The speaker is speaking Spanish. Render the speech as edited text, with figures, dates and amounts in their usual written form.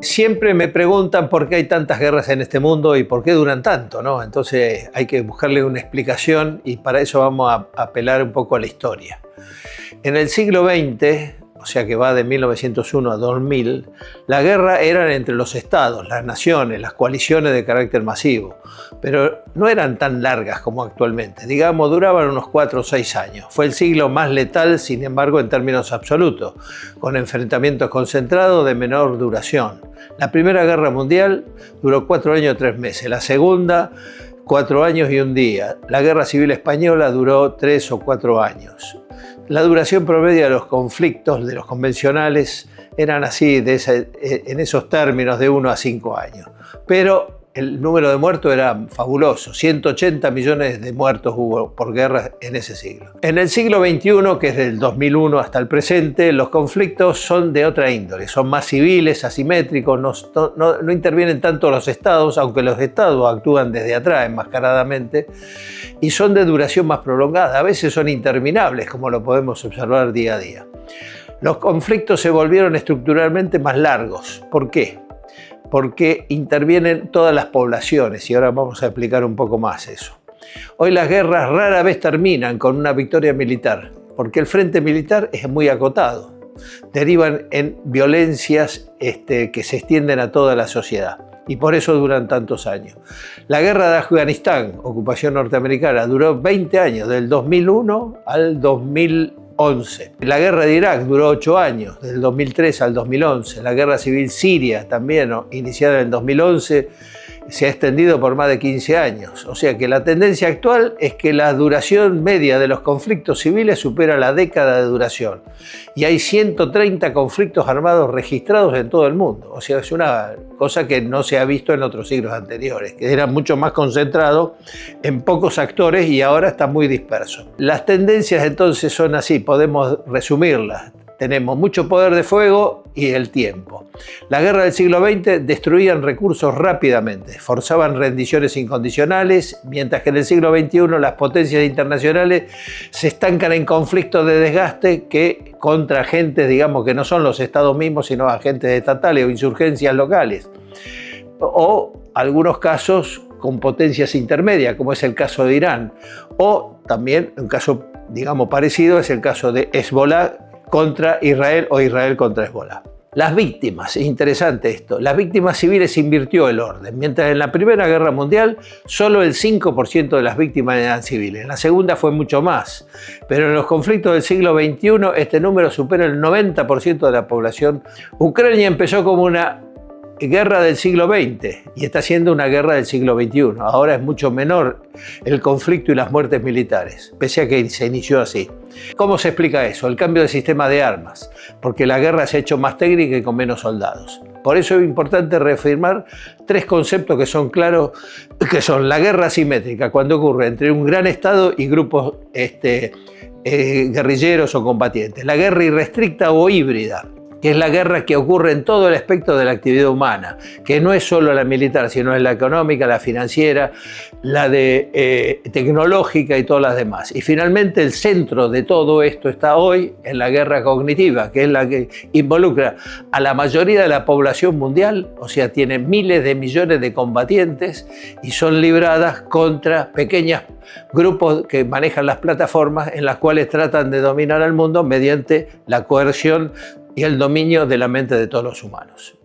Siempre me preguntan por qué hay tantas guerras en este mundo y por qué duran tanto, ¿no? Entonces hay que buscarle una explicación y para eso vamos a apelar un poco a la historia. En el siglo XX, o sea que va de 1901 a 2000, la guerra era entre los estados, las naciones, las coaliciones de carácter masivo, pero no eran tan largas como actualmente. Digamos, duraban unos 4 o 6 años. Fue el siglo más letal, sin embargo, en términos absolutos, con enfrentamientos concentrados de menor duración. La Primera Guerra Mundial duró 4 años y 3 meses, la Segunda 4 años y 1 día. La Guerra Civil Española duró 3 o 4 años. La duración promedio de los conflictos, de los convencionales, eran así, en esos términos, de 1 a 5 años. Pero el número de muertos era fabuloso, 180 millones de muertos hubo por guerra en ese siglo. En el siglo XXI, que es del 2001 hasta el presente, los conflictos son de otra índole, son más civiles, asimétricos, no intervienen tanto los estados, aunque los estados actúan desde atrás enmascaradamente, y son de duración más prolongada, a veces son interminables, como lo podemos observar día a día. Los conflictos se volvieron estructuralmente más largos. ¿Por qué? Porque intervienen todas las poblaciones y ahora vamos a explicar un poco más eso. Hoy las guerras rara vez terminan con una victoria militar, porque el frente militar es muy acotado. Derivan en violencias que se extienden a toda la sociedad y por eso duran tantos años. La guerra de Afganistán, ocupación norteamericana, duró 20 años, del 2001 al 2011. La guerra de Irak duró 8 años, del 2003 al 2011. La guerra civil siria, también iniciada en el 2011, se ha extendido por más de 15 años. O sea que la tendencia actual es que la duración media de los conflictos civiles supera la década de duración. Y hay 130 conflictos armados registrados en todo el mundo. O sea, es una cosa que no se ha visto en otros siglos anteriores, que era mucho más concentrado en pocos actores y ahora está muy disperso. Las tendencias entonces son así, podemos resumirlas. Tenemos mucho poder de fuego y el tiempo. La guerra del siglo XX destruían recursos rápidamente, forzaban rendiciones incondicionales, mientras que en el siglo XXI las potencias internacionales se estancan en conflictos de desgaste que contra agentes, digamos, que no son los estados mismos, sino agentes estatales o insurgencias locales. O algunos casos con potencias intermedias, como es el caso de Irán. O también un caso, digamos, parecido es el caso de Hezbollah contra Israel o Israel contra Hezbollah. Las víctimas, es interesante esto, las víctimas civiles invirtió el orden. Mientras en la Primera Guerra Mundial solo el 5% de las víctimas eran civiles, en la Segunda fue mucho más. Pero en los conflictos del siglo XXI este número supera el 90% de la población. Ucrania empezó como una guerra del siglo XX y está siendo una guerra del siglo XXI. Ahora es mucho menor el conflicto y las muertes militares, pese a que se inició así. ¿Cómo se explica eso? El cambio de sistema de armas, porque la guerra se ha hecho más técnica y con menos soldados. Por eso es importante reafirmar 3 conceptos que son claros, que son la guerra asimétrica, cuando ocurre entre un gran estado y grupos guerrilleros o combatientes. La guerra irrestricta o híbrida, que es la guerra que ocurre en todo el espectro de la actividad humana, que no es solo la militar, sino es la económica, la financiera, la tecnológica y todas las demás. Y finalmente el centro de todo esto está hoy en la guerra cognitiva, que es la que involucra a la mayoría de la población mundial, o sea, tiene miles de millones de combatientes y son libradas contra pequeños grupos que manejan las plataformas en las cuales tratan de dominar al mundo mediante la coerción y el dominio de la mente de todos los humanos.